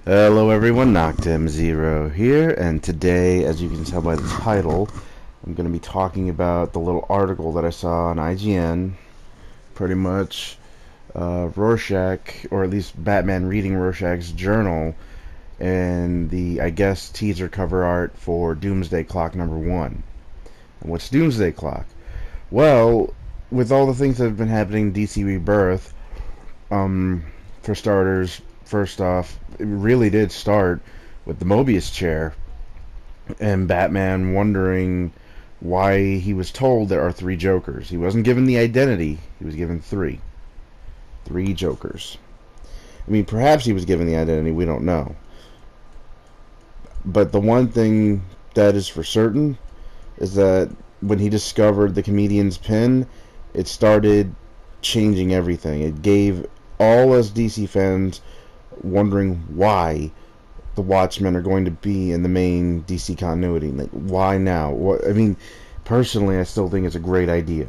Hello everyone, Noctem0 here, and today, as you can tell by the title, I'm going to be talking about the little article that I saw on IGN, pretty much Rorschach, or at least Batman reading Rorschach's journal, and the, I guess, teaser cover art for Doomsday Clock #1. And what's Doomsday Clock? Well, with all the things that have been happening in DC Rebirth, for starters, first off, it really did start with the Mobius chair and Batman wondering why he was told there are 3 Jokers. He wasn't given the identity, he was given 3. 3 Jokers. I mean, perhaps he was given the identity, we don't know. But the one thing that is for certain is that when he discovered the comedian's pin, it started changing everything. It gave all us DC fans wondering why the Watchmen are going to be in the main DC continuity. Like, why now? What, I mean, personally, I still think it's a great idea.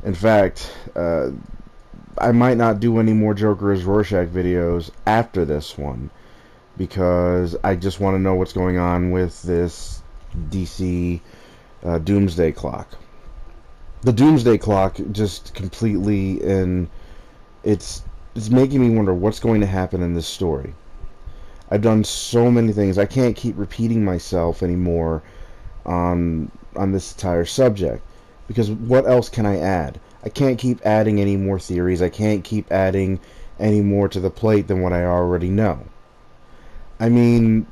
In fact, I might not do any more Joker as Rorschach videos after this one, because I just want to know what's going on with this DC Doomsday Clock. The Doomsday Clock just completely, and it's making me wonder what's going to happen in this story. I've done so many things. I can't keep repeating myself anymore on this entire subject, because what else can I add? I can't keep adding any more theories. I can't keep adding any more to the plate than what I already know. I mean,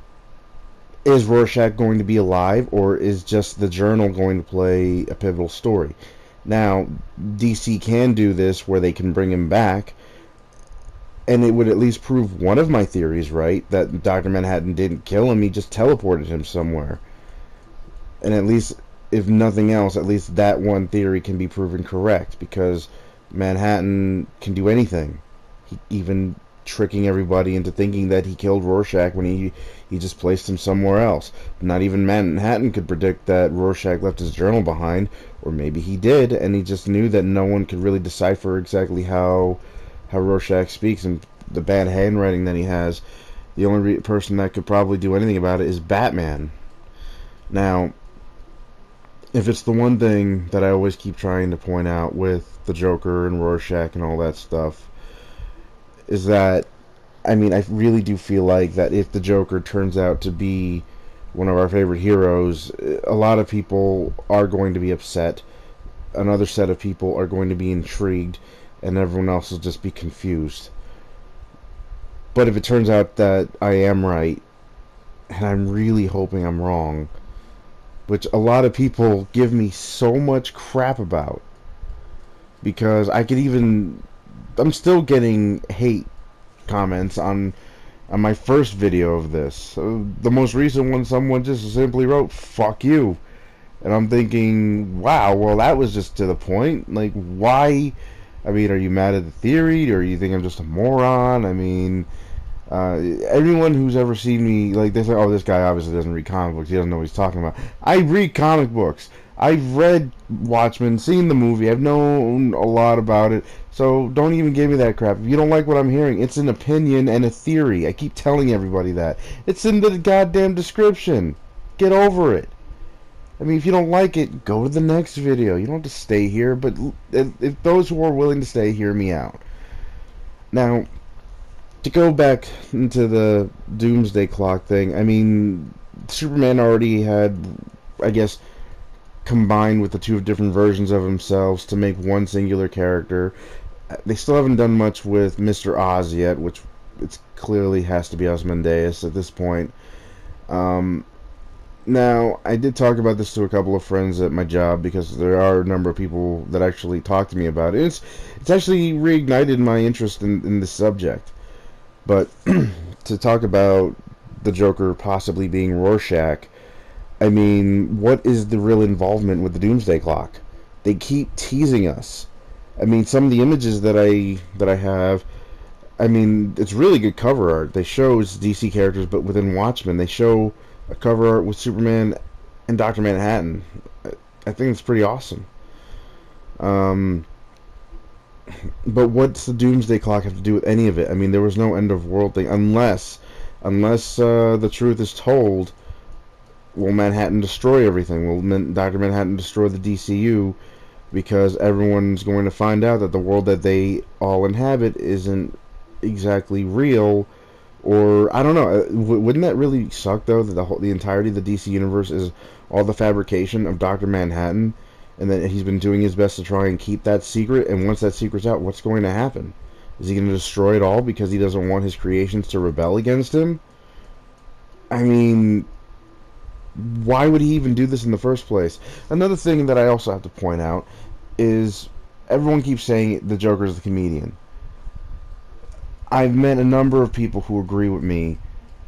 is Rorschach going to be alive, or is just the journal going to play a pivotal story? Now, DC can do this where they can bring him back, and it would at least prove one of my theories right, that Dr. Manhattan didn't kill him, he just teleported him somewhere. And at least, if nothing else, at least that one theory can be proven correct, because Manhattan can do anything. Even tricking everybody into thinking that he killed Rorschach when he just placed him somewhere else. Not even Manhattan could predict that Rorschach left his journal behind, or maybe he did, and he just knew that no one could really decipher exactly how Rorschach speaks, and the bad handwriting that he has. The only person that could probably do anything about it is Batman. Now, if it's the one thing that I always keep trying to point out with the Joker and Rorschach and all that stuff, is that, I mean, I really do feel like that if the Joker turns out to be one of our favorite heroes, a lot of people are going to be upset. Another set of people are going to be intrigued, and everyone else will just be confused. But if it turns out that I am right, and I'm really hoping I'm wrong, which a lot of people give me so much crap about, because I'm still getting hate comments on my first video of this. The most recent one, someone just simply wrote, "Fuck you." And I'm thinking, wow, well, that was just to the point. Like, why? I mean, are you mad at the theory, or you think I'm just a moron? I mean, everyone who's ever seen me, like, they say, oh, this guy obviously doesn't read comic books, he doesn't know what he's talking about. I read comic books. I've read Watchmen, seen the movie, I've known a lot about it, so don't even give me that crap. If you don't like what I'm hearing, it's an opinion and a theory. I keep telling everybody that. It's in the goddamn description. Get over it. I mean, if you don't like it, go to the next video. You don't have to stay here, but if those who are willing to stay, hear me out. Now, to go back into the Doomsday Clock thing, I mean, Superman already had, I guess, combined with the 2 different versions of themselves to make one singular character. They still haven't done much with Mr. Oz yet, which it clearly has to be Ozymandias at this point. Now, I did talk about this to a couple of friends at my job, because there are a number of people that actually talk to me about it. It's actually reignited my interest in this subject. But to talk about the Joker possibly being Rorschach, I mean, what is the real involvement with the Doomsday Clock? They keep teasing us. I mean, some of the images that I have, I mean, it's really good cover art. They show DC characters, but within Watchmen, they show a cover art with Superman and Dr. Manhattan. I think it's pretty awesome. But what's the Doomsday Clock have to do with any of it? I mean, there was no end of world thing, unless Unless the truth is told, will Manhattan destroy everything? Will Dr. Manhattan destroy the DCU? Because everyone's going to find out that the world that they all inhabit isn't exactly real, or I don't know. Wouldn't that really suck though? That the entirety of the DC universe is all the fabrication of Doctor Manhattan, and that he's been doing his best to try and keep that secret. And once that secret's out, what's going to happen? Is he going to destroy it all because he doesn't want his creations to rebel against him? I mean, why would he even do this in the first place? Another thing that I also have to point out is everyone keeps saying the Joker is the comedian. I've met a number of people who agree with me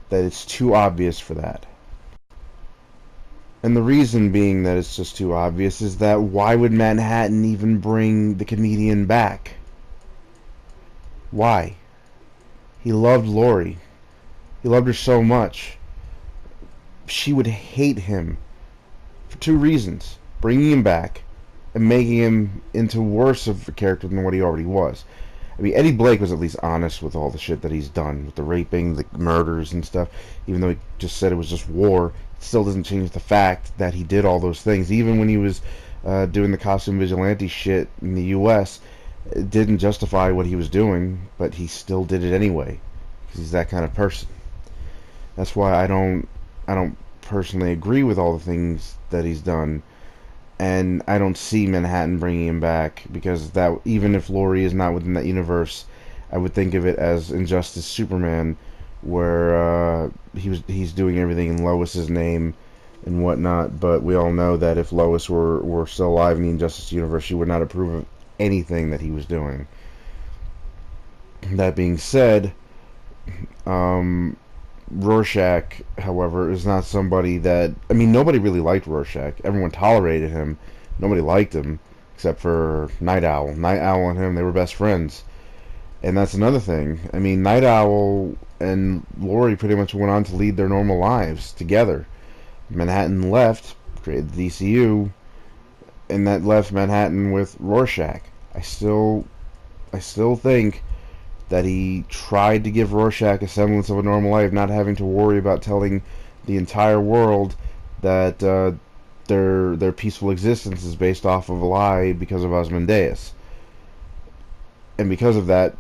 that it's too obvious for that. And the reason being that it's just too obvious is that why would Manhattan even bring the comedian back? Why? He loved Lori. He loved her so much. She would hate him for two reasons. Bringing him back and making him into worse of a character than what he already was. I mean, Eddie Blake was at least honest with all the shit that he's done, with the raping, the murders and stuff. Even though he just said it was just war, it still doesn't change the fact that he did all those things. Even when he was doing the costume vigilante shit in the U.S., it didn't justify what he was doing, but he still did it anyway, because he's that kind of person. That's why I don't personally agree with all the things that he's done. And I don't see Manhattan bringing him back, because that, even if Lori is not within that universe, I would think of it as Injustice Superman, where he's doing everything in Lois's name and whatnot. But we all know that if Lois were still alive in the Injustice universe, she would not approve of anything that he was doing. That being said, Rorschach, however, is not somebody that... I mean, nobody really liked Rorschach. Everyone tolerated him. Nobody liked him, except for Night Owl. Night Owl and him, they were best friends. And that's another thing. I mean, Night Owl and Lori pretty much went on to lead their normal lives together. Manhattan left, created the DCU, and that left Manhattan with Rorschach. I still think that he tried to give Rorschach a semblance of a normal life, not having to worry about telling the entire world that their peaceful existence is based off of a lie because of Ozymandias. And because of that,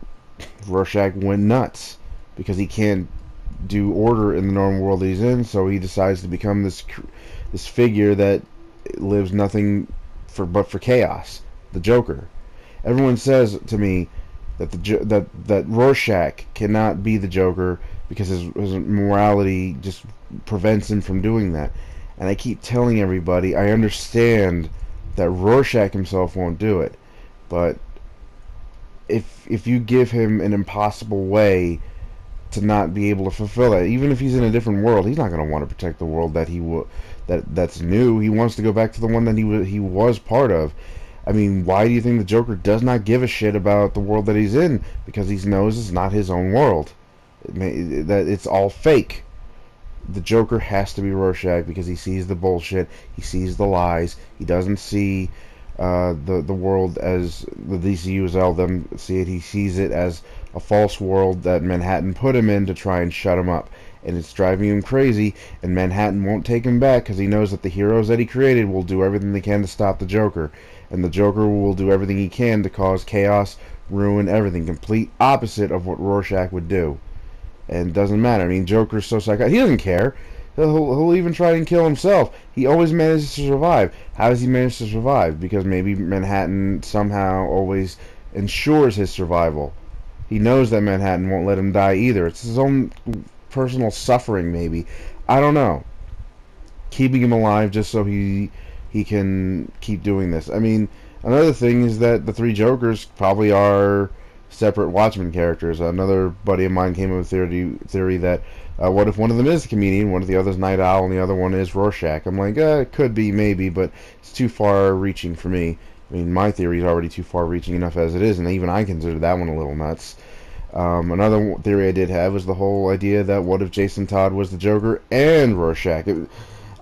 Rorschach went nuts, because he can't do order in the normal world that he's in, so he decides to become this figure that lives nothing but for chaos, the Joker. Everyone says to me that that Rorschach cannot be the Joker because his morality just prevents him from doing that. And I keep telling everybody, I understand that Rorschach himself won't do it, but if you give him an impossible way to not be able to fulfill that, even if he's in a different world, he's not going to want to protect the world that's new. He wants to go back to the one that he was part of. I mean, why do you think the Joker does not give a shit about the world that he's in? Because he knows it's not his own world. That it's all fake. The Joker has to be Rorschach because he sees the bullshit. He sees the lies. He doesn't see the world as the DCU as all them see it. He sees it as a false world that Manhattan put him in to try and shut him up. And it's driving him crazy, and Manhattan won't take him back because he knows that the heroes that he created will do everything they can to stop the Joker. And the Joker will do everything he can to cause chaos, ruin everything. Complete opposite of what Rorschach would do. And it doesn't matter. I mean, Joker's so psychotic. He doesn't care. He'll even try and kill himself. He always manages to survive. How does he manage to survive? Because maybe Manhattan somehow always ensures his survival. He knows that Manhattan won't let him die either. It's his own personal suffering, maybe. I don't know. Keeping him alive just so he can keep doing this. I mean, another thing is that the three Jokers probably are separate Watchmen characters. Another buddy of mine came up with a theory that what if one of them is a comedian, one of the others Night Owl, and the other one is Rorschach? I'm like, it could be, maybe, but it's too far-reaching for me. I mean, my theory is already too far-reaching enough as it is, and even I consider that one a little nuts. Another theory I did have was the whole idea that what if Jason Todd was the Joker and Rorschach?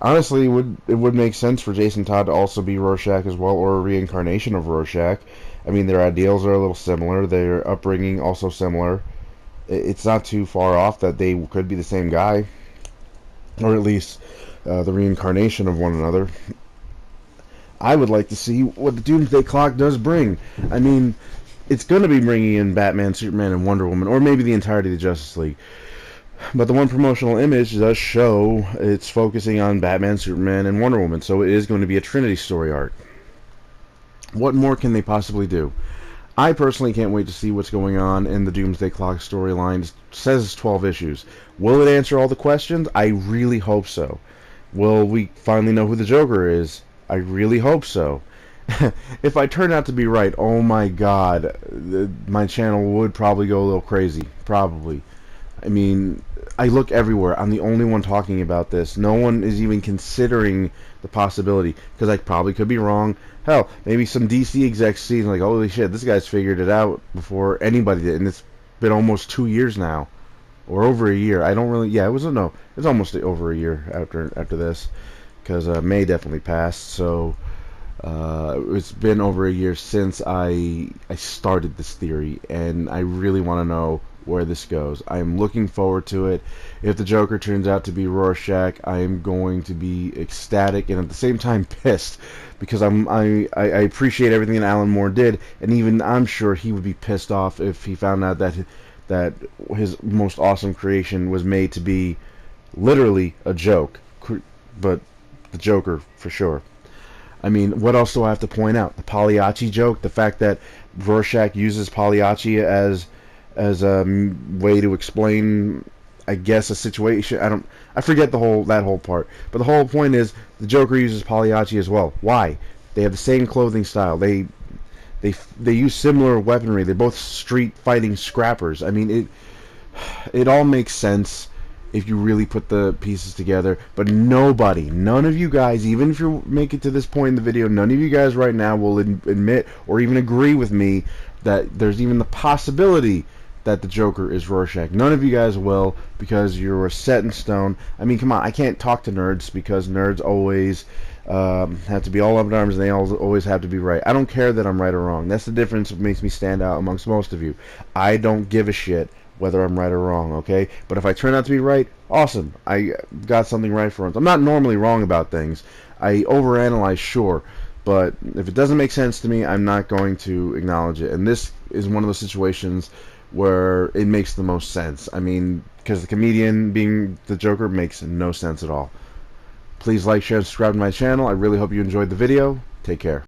Honestly, it would make sense for Jason Todd to also be Rorschach as well, or a reincarnation of Rorschach. I mean, their ideals are a little similar. Their upbringing also similar. It's not too far off that they could be the same guy, or at least the reincarnation of one another. I would like to see what the Doomsday Clock does bring. I mean, it's going to be bringing in Batman, Superman, and Wonder Woman, or maybe the entirety of the Justice League. But the one promotional image does show it's focusing on Batman, Superman, and Wonder Woman, so it is going to be a Trinity story arc. What more can they possibly do? I personally can't wait to see what's going on in the Doomsday Clock storyline. It says it's 12 issues. Will it answer all the questions? I really hope so. Will we finally know who the Joker is? I really hope so. If I turn out to be right, oh my god, my channel would probably go a little crazy. Probably. I mean, I look everywhere. I'm the only one talking about this. No one is even considering the possibility, because I probably could be wrong. Hell, maybe some DC execs see like, holy shit, this guy's figured it out before anybody did, and it's been almost 2 years now, or over a year. I don't really. Yeah, it's almost over a year after this, because May definitely passed. So it's been over a year since I started this theory, and I really want to know where this goes. I am looking forward to it. If the Joker turns out to be Rorschach, I am going to be ecstatic and at the same time pissed, because I appreciate everything that Alan Moore did, and even I'm sure he would be pissed off if he found out that his most awesome creation was made to be literally a joke, but the Joker for sure. I mean, what else do I have to point out? The Pagliacci joke, the fact that Rorschach uses Pagliacci as a way to explain, I guess, a situation. I forget that whole part. But the whole point is the Joker uses Pagliacci as well. Why? They have the same clothing style. They use similar weaponry. They're both street fighting scrappers. I mean, it all makes sense if you really put the pieces together. But none of you guys, even if you make it to this point in the video, none of you guys right now will admit or even agree with me that there's even the possibility that the Joker is Rorschach. None of you guys will, because you're set in stone. I mean, come on, I can't talk to nerds, because nerds always have to be all up in arms, and they always have to be right. I don't care that I'm right or wrong. That's the difference that makes me stand out amongst most of you. I don't give a shit whether I'm right or wrong, okay? But if I turn out to be right, awesome. I got something right for once. I'm not normally wrong about things. I overanalyze, sure, but if it doesn't make sense to me, I'm not going to acknowledge it. And this is one of those situations where it makes the most sense. I mean, because the comedian being the Joker makes no sense at all. Please like, share, and subscribe to my channel. I really hope you enjoyed the video. Take care.